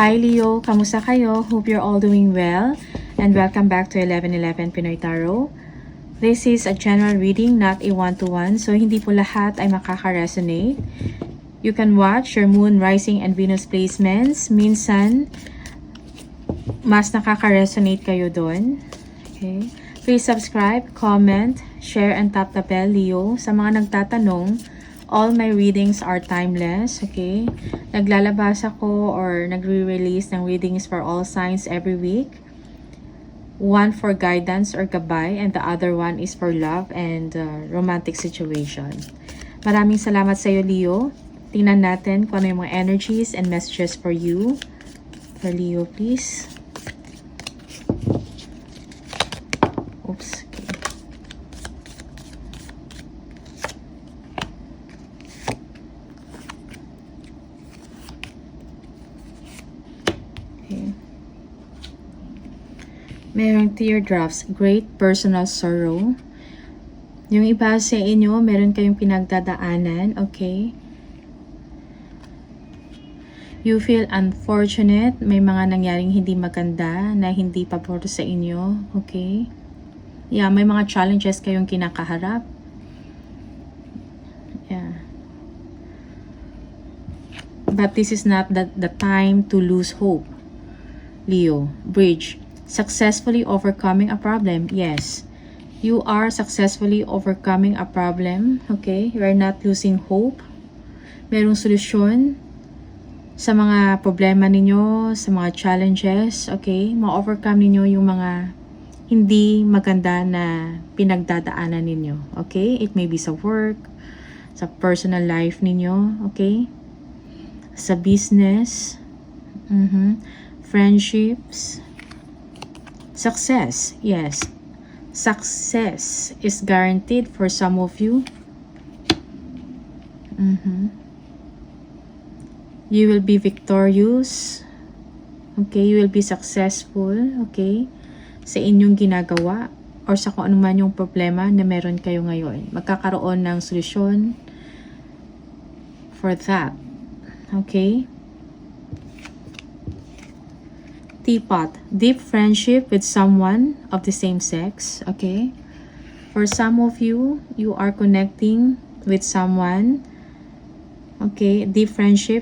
Hi Leo, kamusta kayo? Hope you're all doing well and welcome back to 1111 Pinoy Tarot. This is a general reading, not a one-to-one, so hindi po lahat ay makaka-resonate. You can watch your moon, rising, and Venus placements. Minsan, mas nakaka-resonate kayo doon. Okay? Please subscribe, comment, share, and tap the bell, Leo. Sa mga nagtatanong, all my readings are timeless, okay? Naglalabas ako or nagre-release ng readings for all signs every week. One for guidance or gabay and the other one is for love and romantic situation. Maraming salamat sa iyo, Leo. Tingnan natin kung ano yung mga energies and messages for you. For Leo, please. Oops. Merong teardrops, great personal sorrow. Yung iba sa inyo, meron kayong pinagdadaanan, okay? You feel unfortunate, may mga nangyaring hindi maganda na hindi pabor sa inyo, okay? Yeah, may mga challenges kayong kinakaharap. Yeah. But this is not the time to lose hope. Leo, Bridge. Successfully overcoming a problem. Yes, you are successfully overcoming a problem. Okay, you are not losing hope. Merong solusyon sa mga problema ninyo, sa mga challenges. Okay, ma-overcome ninyo yung mga hindi maganda na pinagdadaanan ninyo. Okay, it may be sa work, sa personal life ninyo. Okay, sa business, friendships. Success, yes. Success is guaranteed for some of you. You will be victorious. Okay, you will be successful. Okay, sa inyong ginagawa or sa kung ano man yung problema na meron kayo ngayon. Magkakaroon ng solusyon for that. Okay. Teapot, deep friendship with someone of the same sex, okay? For some of you, you are connecting with someone, okay? Deep friendship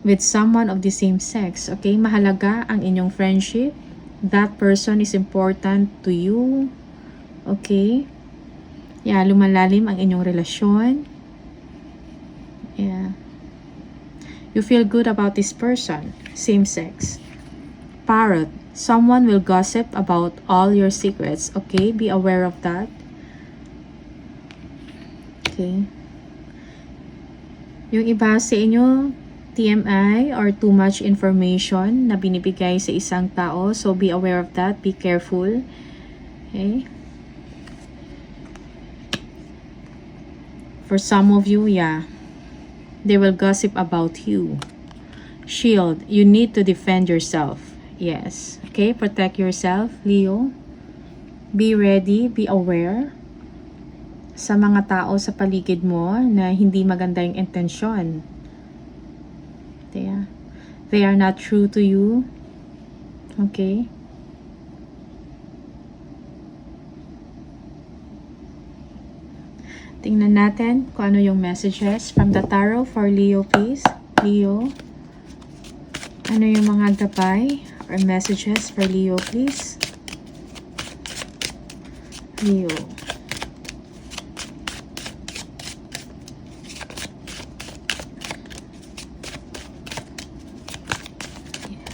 with someone of the same sex, okay? Mahalaga ang inyong friendship. That person is important to you, okay? Yeah, lumalalim ang inyong relasyon. Yeah. You feel good about this person. Same sex. Parrot. Someone will gossip about all your secrets. Okay? Be aware of that. Okay. Yung iba sa inyo, TMI or too much information na binibigay sa isang tao. So, be aware of that. Be careful. Okay? For some of you, yeah. They will gossip about you. Shield, you need to defend yourself. Yes. Okay, protect yourself, Leo. Be ready, be aware sa mga tao sa paligid mo na hindi maganda yung intensyon. They are not true to you. Okay? Tingnan natin kung ano yung messages from the tarot for Leo, please. Leo. Ano yung mga gabay or messages for Leo, please? Leo.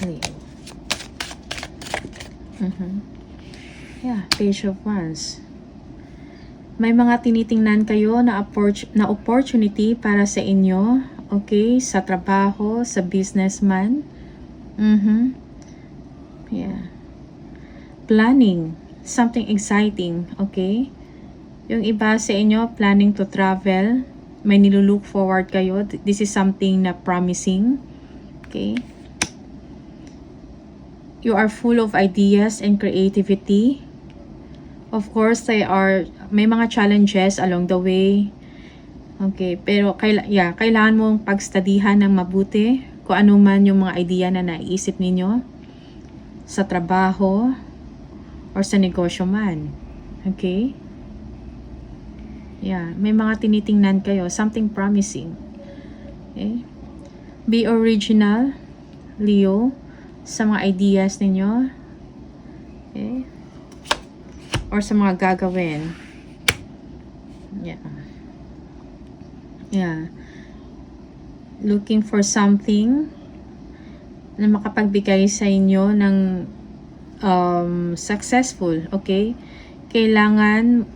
Leo. Yeah, Page of Wands. May mga tinitingnan kayo na opportunity para sa inyo, okay? Sa trabaho, sa businessman. Yeah. Planning. Something exciting, okay? Yung iba sa inyo, planning to travel. May nilulook forward kayo. This is something na promising. Okay? You are full of ideas and creativity. Of course, may mga challenges along the way. Okay, pero kailangan mong pagstudihan ng mabuti kung ano man yung mga idea na naiisip ninyo sa trabaho or sa negosyo man. Okay? Yeah, may mga tinitingnan kayo, something promising. Okay? Be original, Leo, sa mga ideas ninyo. Okay? Or sa mga gagawin. Yeah. Yeah. Looking for something na makapagbigay sa inyo ng successful. Okay? Kailangan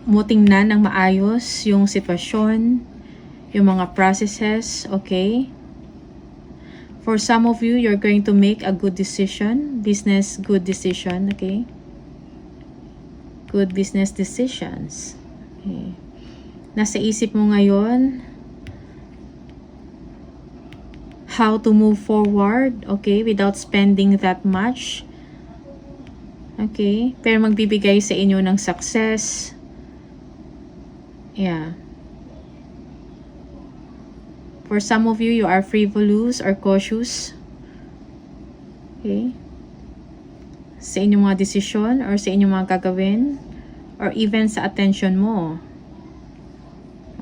mo tingnan ng maayos yung sitwasyon, yung mga processes. Okay? For some of you, you're going to make a good decision. Business, good decision. Okay? Good business decisions. Okay. Nasa isip mo ngayon how to move forward, okay, without spending that much. Okay? Pero magbibigay sa inyo ng success. Yeah. For some of you, you are frivolous or cautious. Okay? Sa inyong mga desisyon or sa inyong mga gagawin or even sa attention mo.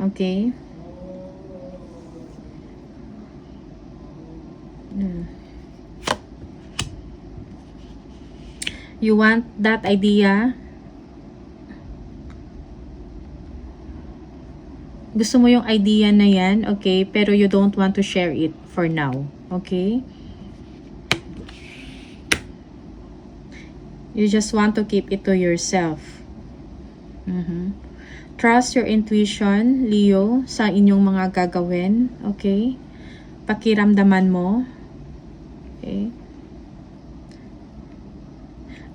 Okay? You want that idea. Gusto mo yung idea na yan, okay? Pero you don't want to share it for now. Okay? You just want to keep it to yourself. Trust your intuition, Leo, sa inyong mga gagawin. Okay? Pakiramdaman mo. Okay?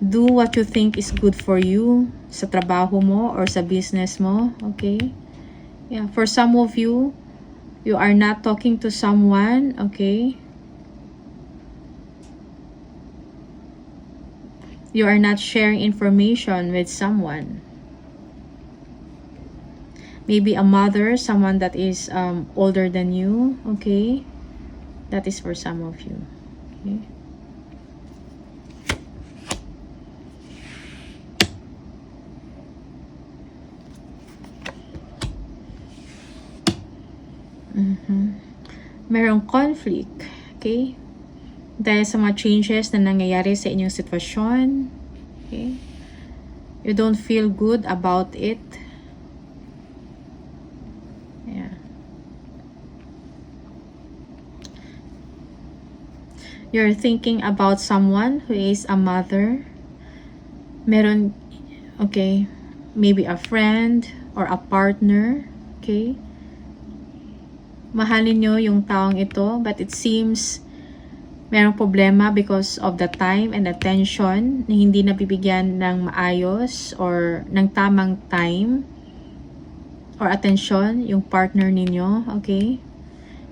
Do what you think is good for you sa trabaho mo or sa business mo. Okay? Yeah, for some of you, you are not talking to someone. Okay? You are not sharing information with someone. Maybe a mother, someone that is older than you. Okay? That is for some of you. Okay? Merong conflict. Okay? Dahil sa mga changes na nangyayari sa inyong sitwasyon. Okay? You don't feel good about it. Yeah. You're thinking about someone who is a mother. Meron, okay, maybe a friend or a partner. Okay? Mahalin nyo yung taong ito, but it seems merong problema because of the time and attention na hindi nabibigyan ng maayos or ng tamang time or attention yung partner ninyo. Okay?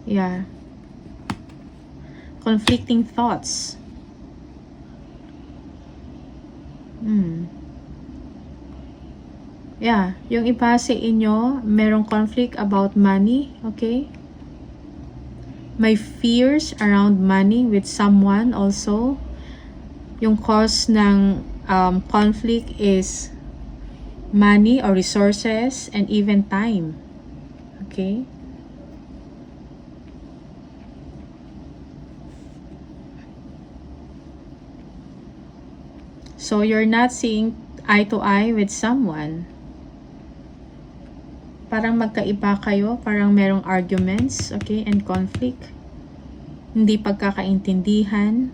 Yeah. Conflicting thoughts. Yeah. Yung iba sa inyo, merong conflict about money. Okay? May fears around money with someone also. Yung cause ng conflict is money or resources and even time. Okay? So you're not seeing eye to eye with someone. Parang magkaiba kayo, parang merong arguments, okay, and conflict. Hindi pagkakaintindihan.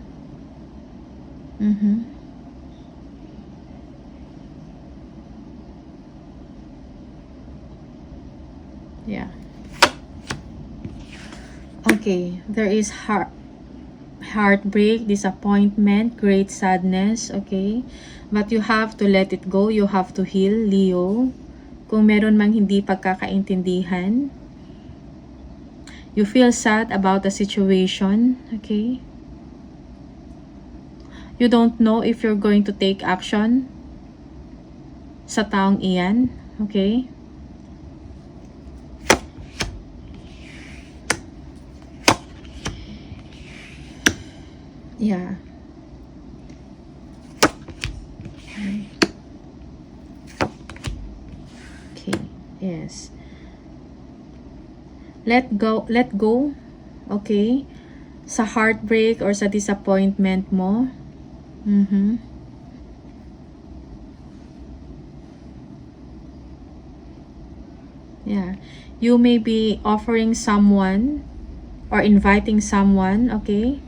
Yeah. Okay, there is heartbreak, disappointment, great sadness, okay? But you have to let it go, you have to heal, Leo. Kung meron mang hindi pagkakaintindihan, you feel sad about the situation, okay? You don't know if you're going to take action sa taong iyan, okay? Yeah. Okay. Yes. Let go. Okay. Sa heartbreak or sa disappointment mo. Yeah. You may be offering someone or inviting someone, okay,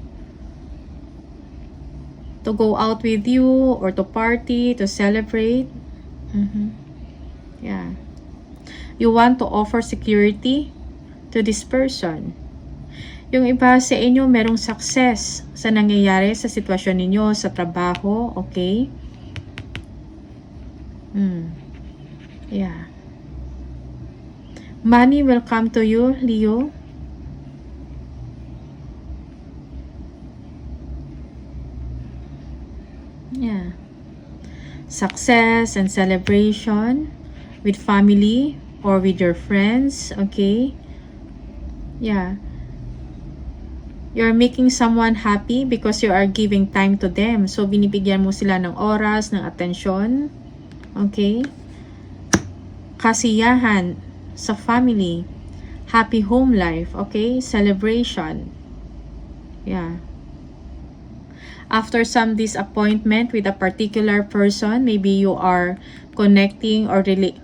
to go out with you or to party, to celebrate. Yeah. You want to offer security to this person. Yung iba sa inyo merong success sa nangyayari sa sitwasyon ninyo sa trabaho, okay? Yeah. Money will come to you, Leo. Yeah. Success and celebration with family or with your friends, okay? Yeah. You're making someone happy because you are giving time to them. So, binibigyan mo sila ng oras, ng atensyon. Okay? Kasiyahan sa family. Happy home life. Okay? Celebration. Yeah. After some disappointment with a particular person, maybe you are connecting or really,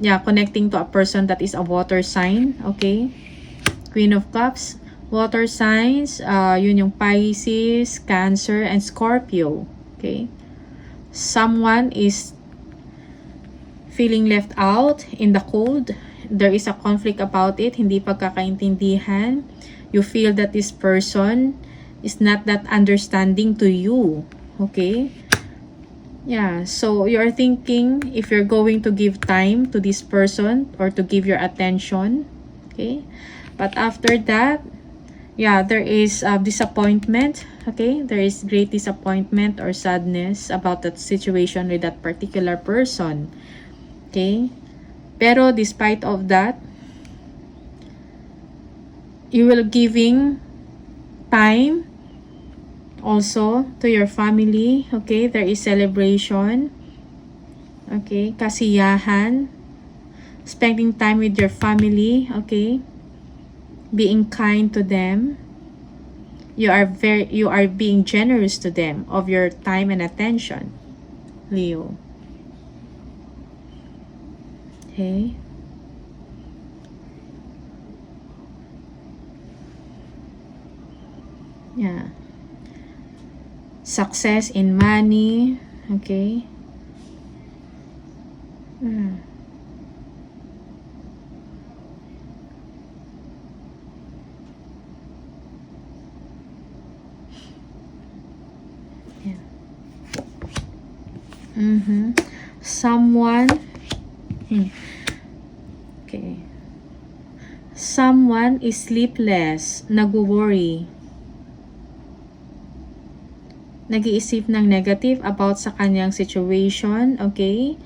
connecting to a person that is a water sign. Okay? Queen of Cups. Water signs, yun yung Pisces, Cancer, and Scorpio. Okay? Someone is feeling left out in the cold. There is a conflict about it. Hindi pagkakaintindihan. You feel that this person is not that understanding to you. Okay? Yeah. So, you're thinking if you're going to give time to this person or to give your attention. Okay? But after that, yeah, there is disappointment. Okay, there is great disappointment or sadness about that situation with that particular person. Okay, pero despite of that, you will giving time also to your family. Okay, there is celebration. Okay, kasiyahan, spending time with your family. Okay, being kind to them. You are being generous to them of your time and attention, Leo. Okay? Yeah. Success in money, okay? Someone okay. Someone is sleepless, nagwo-worry. Nag-iisip ng negative about sa kanyang situation, okay?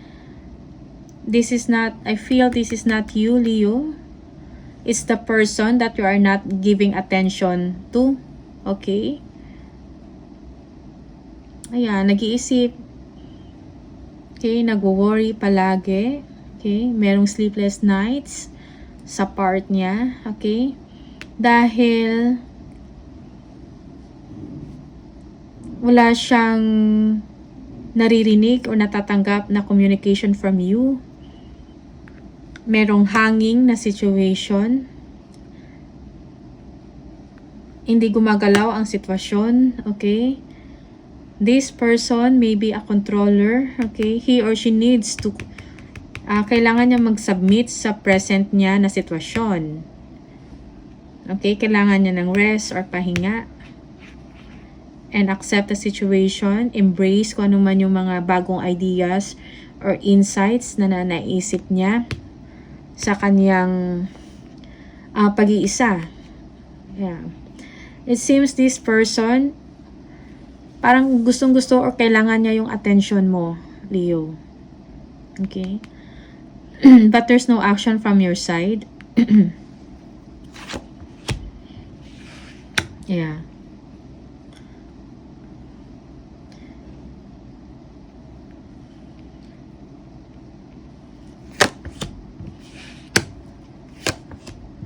I feel this is not you, Leo. It's the person that you are not giving attention to, okay? Ayan, nag-iisip. Okay, nagwo-worry palagi. Okay, merong sleepless nights sa part niya. Okay, dahil wala siyang naririnig o natatanggap na communication from you. Merong hanging na situation. Hindi gumagalaw ang sitwasyon. Okay, this person may be a controller, okay? He or she needs to, kailangan niya mag-submit sa present niya na sitwasyon. Okay? Kailangan niya ng rest or pahinga. And accept the situation. Embrace kung ano man yung mga bagong ideas or insights na naisip niya sa kanyang pag-iisa. Yeah. It seems this person parang gustong-gusto or kailangan niya yung attention mo, Leo. Okay? But there's no action from your side. Yeah.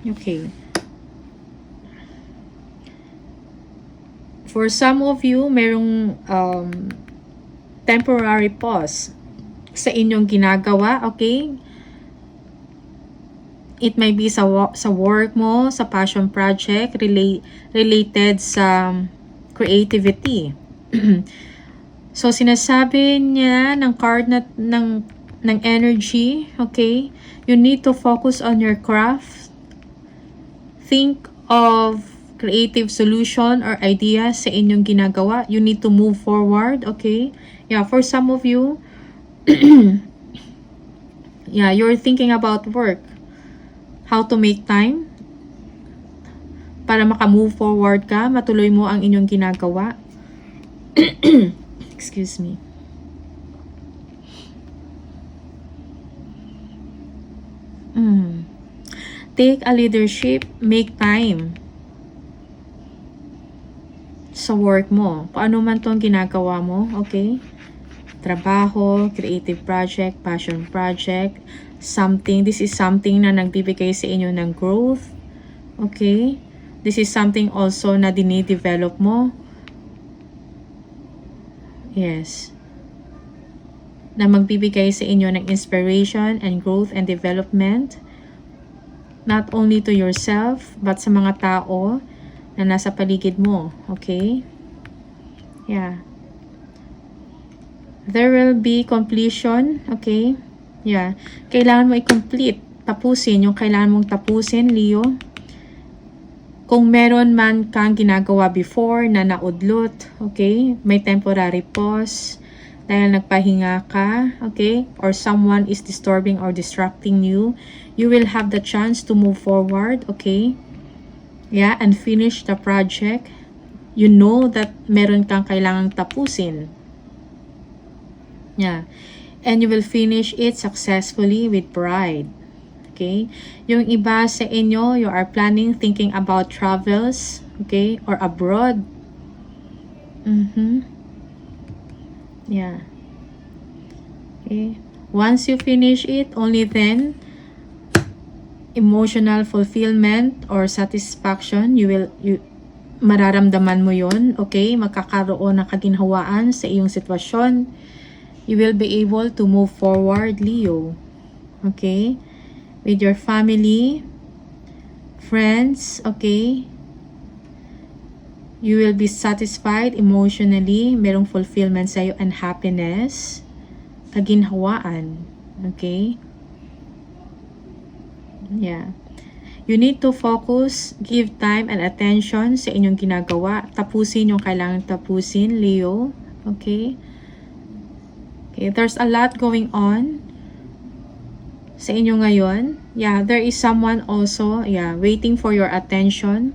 Okay. For some of you, merong temporary pause sa inyong ginagawa, okay? It may be sa work mo, sa passion project, related sa creativity. So, sinasabi niya ng card ng energy, okay? You need to focus on your craft. Think of creative solution or ideas sa inyong ginagawa. You need to move forward, okay? Yeah, for some of you, yeah, you're thinking about work. How to make time para maka-move forward ka, matuloy mo ang inyong ginagawa. Excuse me. Take a leadership, make time sa work mo. Kung ano man tong ginagawa mo, okay? Trabaho, creative project, passion project, something. This is something na nagbibigay sa inyo ng growth. Okay? This is something also na dinidevelop mo. Yes. Na magbibigay sa inyo ng inspiration and growth and development. Not only to yourself, but sa mga tao na nasa paligid mo. Okay? Yeah. There will be completion. Okay? Yeah. Kailangan mo i-complete. Tapusin yung kailangan mong tapusin, Leo. Kung meron man kang ginagawa before na naudlot, okay? May temporary pause dahil nagpahinga ka, okay? Or someone is disturbing or distracting you. You will have the chance to move forward, okay? Yeah, and finish the project. You know that meron kang kailangang tapusin. Yeah. And you will finish it successfully with pride. Okay? Yung iba sa inyo, you are planning, thinking about travels, okay? Or abroad. Yeah. Okay? Once you finish it, only then emotional fulfillment or satisfaction, you mararamdaman mo yon, okay? Magkakaroon ng kaginhawaan sa iyong sitwasyon. You will be able to move forward, Leo. Okay? With your family, friends, okay? You will be satisfied emotionally. Merong fulfillment sa iyo and happiness. Kaginhawaan. Okay? Yeah. You need to focus, give time and attention sa inyong ginagawa. Tapusin yung kailangan tapusin, Leo. Okay? Okay, there's a lot going on sa inyo ngayon. Yeah, there is someone also, yeah, waiting for your attention.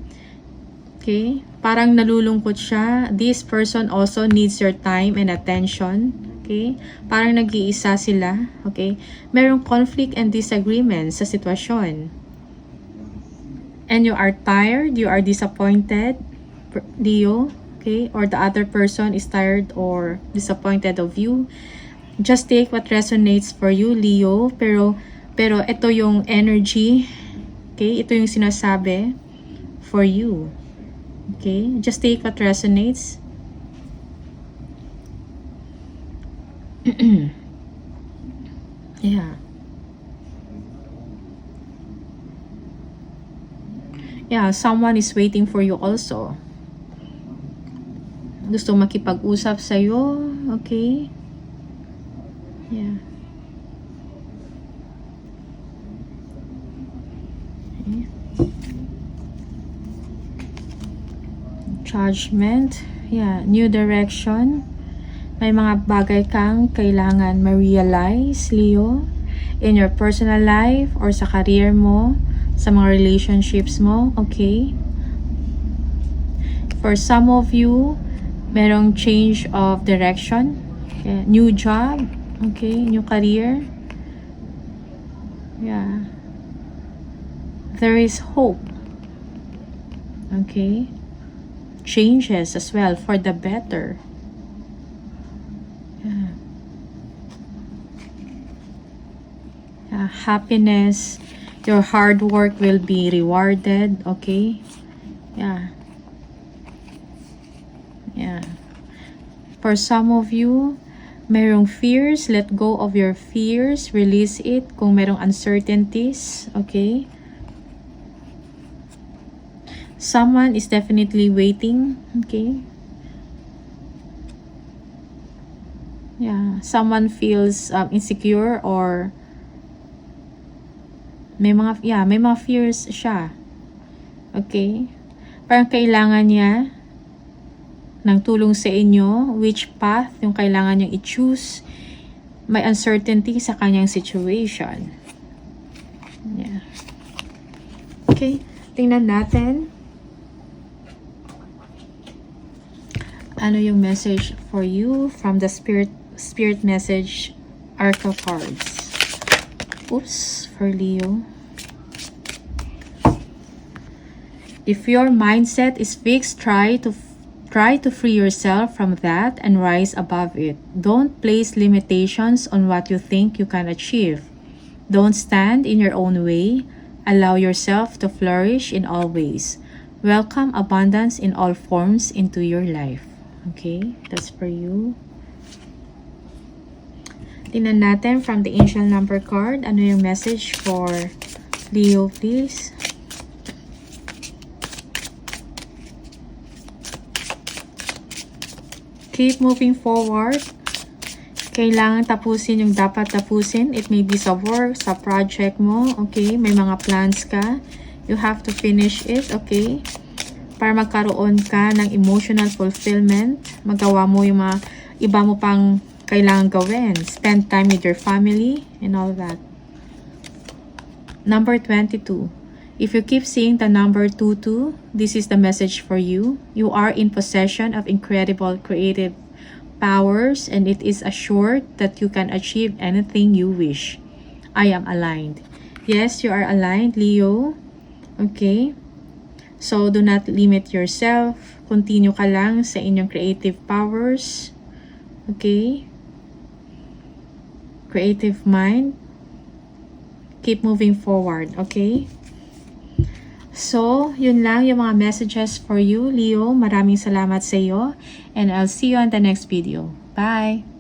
Okay? Parang nalulungkot siya. This person also needs your time and attention. Okay? Parang nag-iisa sila. Okay? Merong conflict and disagreement sa sitwasyon. And you are tired, you are disappointed, Leo. Okay? Or the other person is tired or disappointed of you. Just take what resonates for you, Leo. Pero ito yung energy. Okay? Ito yung sinasabi for you. Okay? Just take what resonates. Yeah. Yeah, someone is waiting for you also. Gusto makipag-usap sa'yo. Okay? Yeah. Okay. Judgment. Yeah, new direction. May mga bagay kang kailangan ma-realize, Leo, in your personal life or sa career mo, sa mga relationships mo, okay? For some of you, merong change of direction, okay? New job, okay? New career. Yeah. There is hope. Okay? Changes as well for the better. Happiness, Your hard work will be rewarded, okay? Yeah. Yeah. For some of you, merong fears, let go of your fears, release it. Kung merong uncertainties, okay? Someone is definitely waiting, okay? Yeah, someone feels insecure or may mga fears siya. Okay? Parang kailangan niya ng tulong sa inyo, which path yung kailangan niyang i-choose. May uncertainty sa kanyang situation. Yeah. Okay, tingnan natin. Ano yung message for you from the spirit message oracle cards? Oops, for Leo. If your mindset is fixed, try to free yourself from that and rise above it. Don't place limitations on what you think you can achieve. Don't stand in your own way. Allow yourself to flourish in all ways. Welcome abundance in all forms into your life. Okay, that's for you. Tingnan natin from the angel number card. Ano yung message for Leo, please? Keep moving forward. Kailangan tapusin yung dapat tapusin. It may be sa work, sa project mo. Okay, may mga plans ka. You have to finish it. Okay, para magkaroon ka ng emotional fulfillment. Magawa mo yung mga iba mo pang kailangan gawin. Spend time with your family and all that. Number 22. If you keep seeing the number 22, this is the message for you. You are in possession of incredible creative powers and it is assured that you can achieve anything you wish. I am aligned. Yes, you are aligned, Leo. Okay. So, do not limit yourself. Continue ka lang sa inyong creative powers. Okay? Creative mind. Keep moving forward. Okay? So, yun lang yung mga messages for you, Leo. Maraming salamat sa iyo. And I'll see you on the next video. Bye!